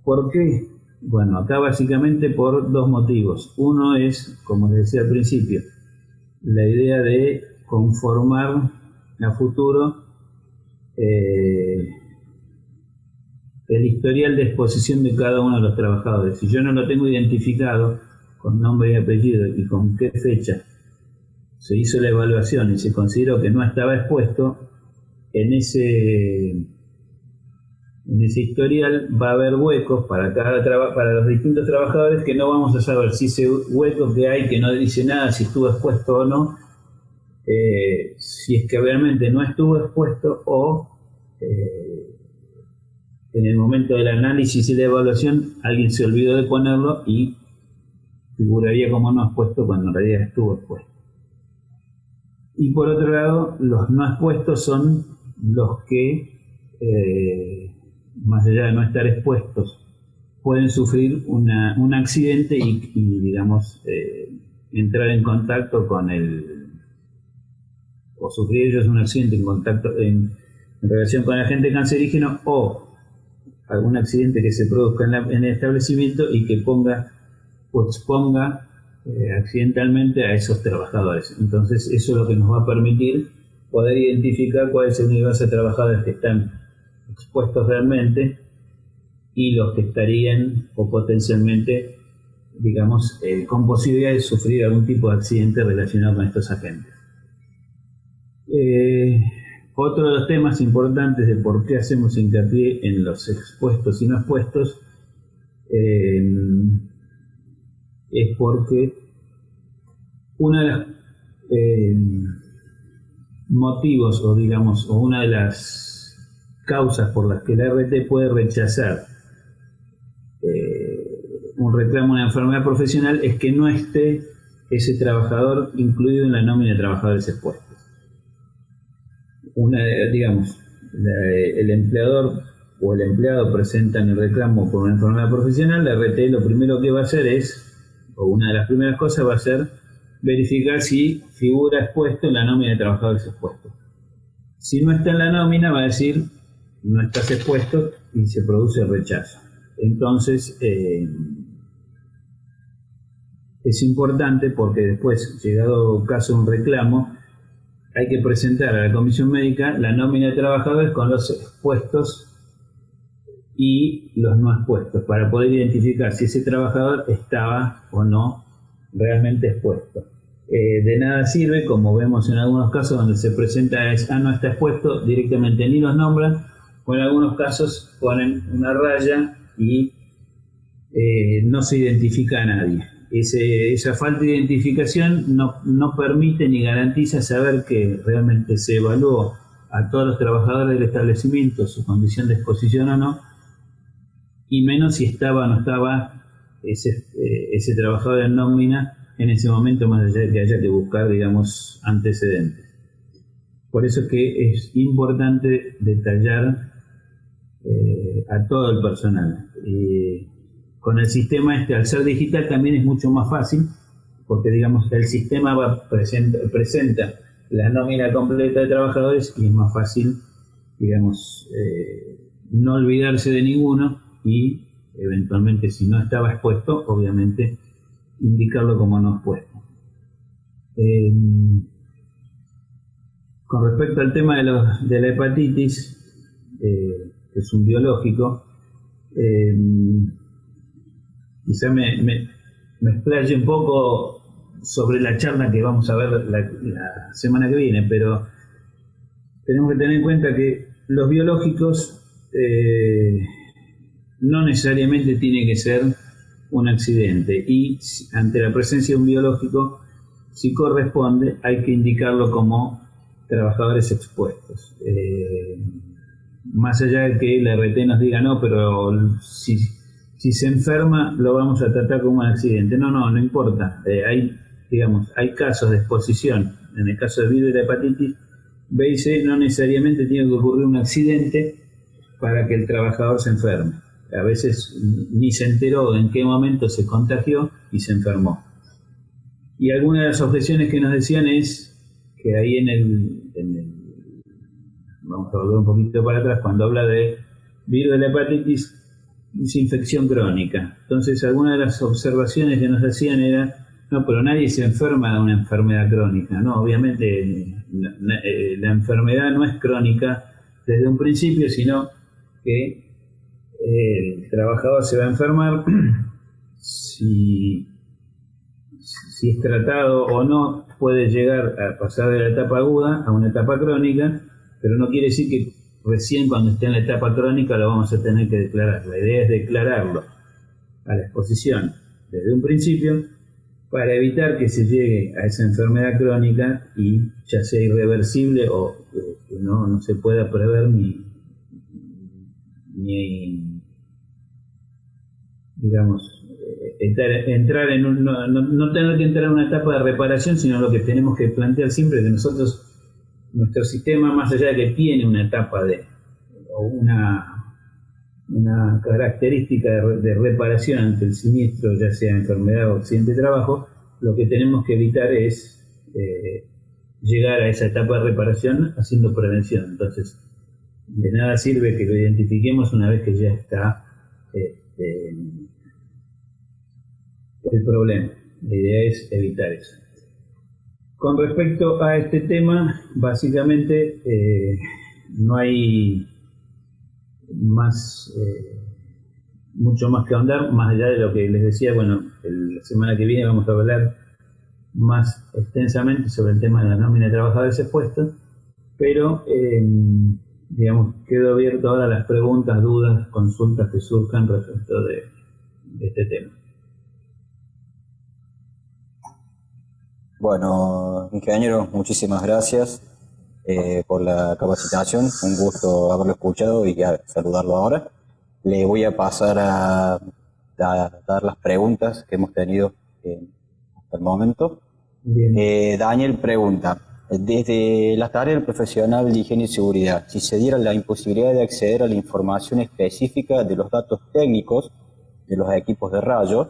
¿Por qué? Bueno, acá básicamente por dos motivos. Uno es, como les decía al principio, la idea de conformar a futuro el historial de exposición de cada uno de los trabajadores. Si yo no lo tengo identificado con nombre y apellido y con qué fecha se hizo la evaluación y se consideró que no estaba expuesto, en ese historial va a haber huecos para los distintos trabajadores que no vamos a saber si ese hueco que hay, que no dice nada si estuvo expuesto o no, si es que realmente no estuvo expuesto o en el momento del análisis y la evaluación alguien se olvidó de ponerlo y figuraría como no expuesto cuando en realidad estuvo expuesto. Y por otro lado, los no expuestos son los que más allá de no estar expuestos, pueden sufrir un accidente y digamos, entrar en contacto con o sufrir ellos un accidente en relación con el agente cancerígeno o algún accidente que se produzca en el establecimiento y que ponga o exponga accidentalmente a esos trabajadores. Entonces eso es lo que nos va a permitir poder identificar cuál es el universo de trabajadores que están expuestos realmente y los que estarían o potencialmente, digamos, con posibilidad de sufrir algún tipo de accidente relacionado con estos agentes. Otro de los temas importantes de por qué hacemos hincapié en los expuestos y no expuestos es porque uno de los motivos o digamos o una de las causas por las que la RT puede rechazar un reclamo de una enfermedad profesional es que no esté ese trabajador incluido en la nómina de trabajadores expuestos. Digamos, el empleador o el empleado presentan el reclamo por una enfermedad profesional, la RT lo primero que va a hacer o una de las primeras cosas va a ser verificar si figura expuesto en la nómina de trabajadores expuestos. Si no está en la nómina, va a decir no estás expuesto y se produce el rechazo. Entonces, es importante porque después, llegado caso un reclamo, hay que presentar a la comisión médica la nómina de trabajadores con los expuestos y los no expuestos para poder identificar si ese trabajador estaba o no realmente expuesto. De nada sirve, como vemos en algunos casos donde se presenta no está expuesto, directamente ni los nombran, o en algunos casos ponen una raya y no se identifica a nadie. Esa falta de identificación no permite ni garantiza saber que realmente se evaluó a todos los trabajadores del establecimiento su condición de exposición o no, y menos si estaba o no estaba ese trabajador en nómina en ese momento, más allá de que haya que buscar, digamos, antecedentes. Por eso que es importante detallar a todo el personal. Con el sistema al ser digital también es mucho más fácil, porque digamos el sistema presenta la nómina completa de trabajadores y es más fácil, digamos, no olvidarse de ninguno y eventualmente si no estaba expuesto, obviamente indicarlo como no expuesto. Con respecto al tema de la hepatitis, que es un biológico, quizá me explaye un poco sobre la charla que vamos a ver la semana que viene, pero tenemos que tener en cuenta que los biológicos no necesariamente tiene que ser un accidente y ante la presencia de un biológico, si corresponde, hay que indicarlo como trabajadores expuestos. Más allá de que la RT nos diga no, pero si se enferma lo vamos a tratar como un accidente. No importa. Hay casos de exposición. En el caso del virus de la hepatitis B y C no necesariamente tiene que ocurrir un accidente para que el trabajador se enferme. A veces ni se enteró en qué momento se contagió y se enfermó. Y algunas de las objeciones que nos decían es que ahí vamos a volver un poquito para atrás, cuando habla de virus de la hepatitis, es infección crónica. Entonces algunas de las observaciones que nos hacían era, no, pero nadie se enferma de una enfermedad crónica. No, obviamente la enfermedad no es crónica desde un principio, sino que el trabajador se va a enfermar si es tratado o no, puede llegar a pasar de la etapa aguda a una etapa crónica, pero no quiere decir que recién cuando esté en la etapa crónica lo vamos a tener que declarar. La idea es declararlo a la exposición desde un principio para evitar que se llegue a esa enfermedad crónica y ya sea irreversible o que no se pueda prever ni digamos, entrar en no tener que entrar en una etapa de reparación, sino lo que tenemos que plantear siempre es que nosotros, nuestro sistema, más allá de que tiene una etapa o una característica de reparación ante el siniestro, ya sea enfermedad o accidente de trabajo, lo que tenemos que evitar es llegar a esa etapa de reparación haciendo prevención. Entonces, de nada sirve que lo identifiquemos una vez que ya está el problema. La idea es evitar eso. Con respecto a este tema, básicamente no hay mucho más que ahondar, más allá de lo que les decía. Bueno, la semana que viene vamos a hablar más extensamente sobre el tema de la nómina de trabajadores expuestos, pero digamos, quedo abierto ahora a las preguntas, dudas, consultas que surjan respecto de este tema. Bueno, ingeniero, muchísimas gracias por la capacitación. Un gusto haberlo escuchado y saludarlo ahora. Le voy a pasar a dar las preguntas que hemos tenido hasta el momento. Daniel pregunta, desde las tareas del profesional de higiene y seguridad, si se diera la imposibilidad de acceder a la información específica de los datos técnicos de los equipos de rayos,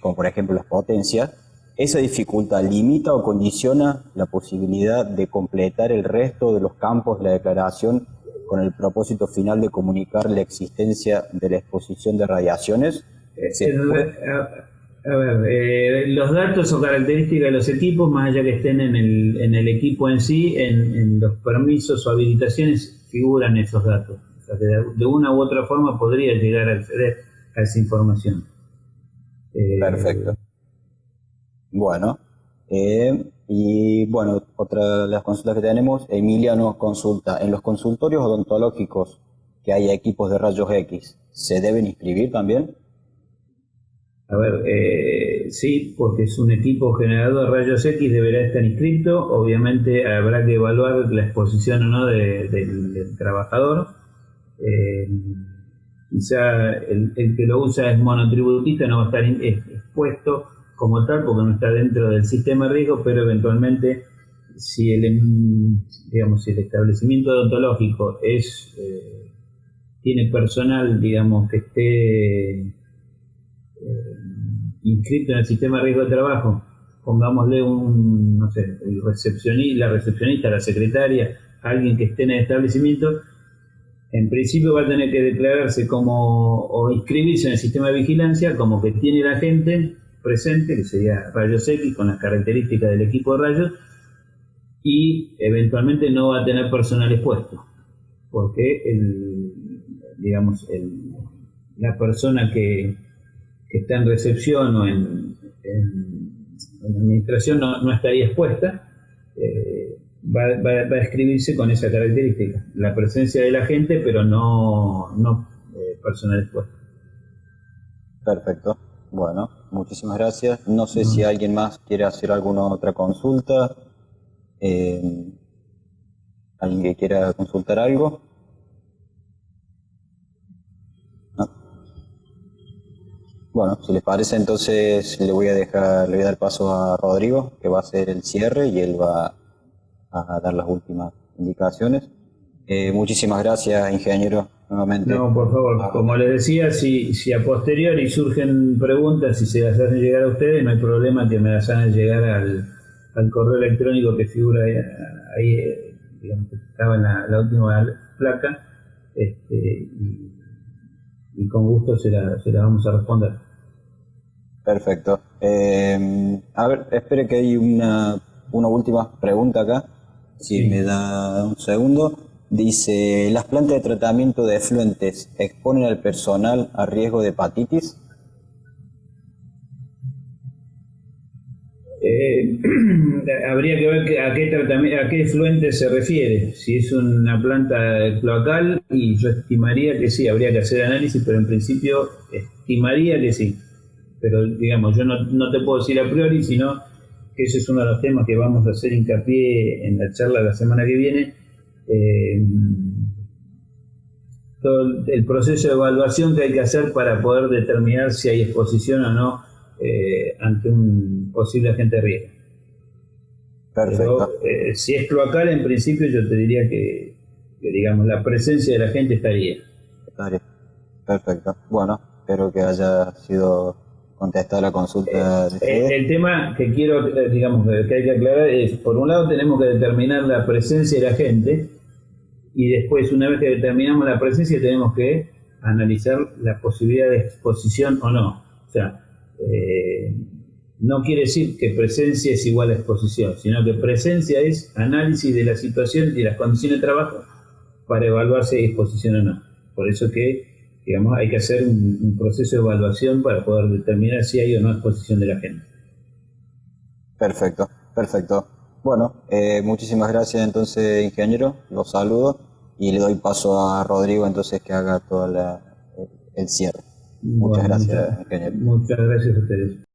como por ejemplo las potencias, ¿esa dificultad limita o condiciona la posibilidad de completar el resto de los campos de la declaración con el propósito final de comunicar la existencia de la exposición de radiaciones? Los datos o características de los equipos, más allá que estén en el equipo en sí, en los permisos o habilitaciones figuran esos datos. O sea, que de una u otra forma podría llegar a acceder a esa información. Perfecto. Bueno, y bueno, otra de las consultas que tenemos, Emilia nos consulta, ¿en los consultorios odontológicos que hay equipos de rayos X, se deben inscribir también? A ver, sí, porque es un equipo generador de rayos X, deberá estar inscrito. Obviamente habrá que evaluar la exposición o no del trabajador. Quizá el que lo usa es monotributista, no va a estar expuesto como tal porque no está dentro del sistema de riesgo, pero eventualmente si el establecimiento odontológico tiene personal, digamos, que esté inscrito en el sistema de riesgo de trabajo, pongámosle el recepcionista, la secretaria, alguien que esté en el establecimiento, en principio va a tener que declararse o inscribirse en el sistema de vigilancia como que tiene la gente presente, que sería rayos X con las características del equipo de rayos, y eventualmente no va a tener personal expuesto, porque la persona que está en recepción o en administración no estaría expuesta, va a escribirse con esa característica, la presencia de la gente, pero no personal expuesto. Perfecto. Bueno, muchísimas gracias. No sé si alguien más quiere hacer alguna otra consulta. ¿Alguien que quiera consultar algo? ¿No? Bueno, si les parece, entonces le voy a dar paso a Rodrigo, que va a hacer el cierre y él va a dar las últimas indicaciones. Muchísimas gracias, ingeniero, nuevamente. No, por favor, como les decía, si a posteriori surgen preguntas y se las hacen llegar a ustedes, no hay problema que me las hagan llegar al correo electrónico que figura ahí, digamos, que estaba en la última placa, y con gusto se la vamos a responder. Perfecto. A ver, espere que hay una última pregunta acá, si me da un segundo. Dice, ¿las plantas de tratamiento de efluentes exponen al personal a riesgo de hepatitis? Habría que ver a qué efluente se refiere. Si es una planta cloacal, y yo estimaría que sí, habría que hacer análisis, pero en principio estimaría que sí. Pero digamos, yo no te puedo decir a priori, sino que ese es uno de los temas que vamos a hacer hincapié en la charla de la semana que viene. Todo el proceso de evaluación que hay que hacer para poder determinar si hay exposición o no ante un posible agente de riesgo. Perfecto. Pero, si es cloacal, en principio yo te diría que digamos, la presencia de la gente estaría. Perfecto. Bueno, espero que haya sido contestada la consulta de Fede. El tema que quiero, digamos, que hay que aclarar es, por un lado tenemos que determinar la presencia de la gente, y después, una vez que determinamos la presencia, tenemos que analizar la posibilidad de exposición o no. O sea, no quiere decir que presencia es igual a exposición, sino que presencia es análisis de la situación y de las condiciones de trabajo para evaluar si hay exposición o no. Por eso que, digamos, hay que hacer un proceso de evaluación para poder determinar si hay o no exposición de la gente. Perfecto, perfecto. Bueno, muchísimas gracias entonces, ingeniero. Los saludo y le doy paso a Rodrigo entonces que haga todo el cierre. Muchas gracias, ingeniero. Muchas gracias a ustedes.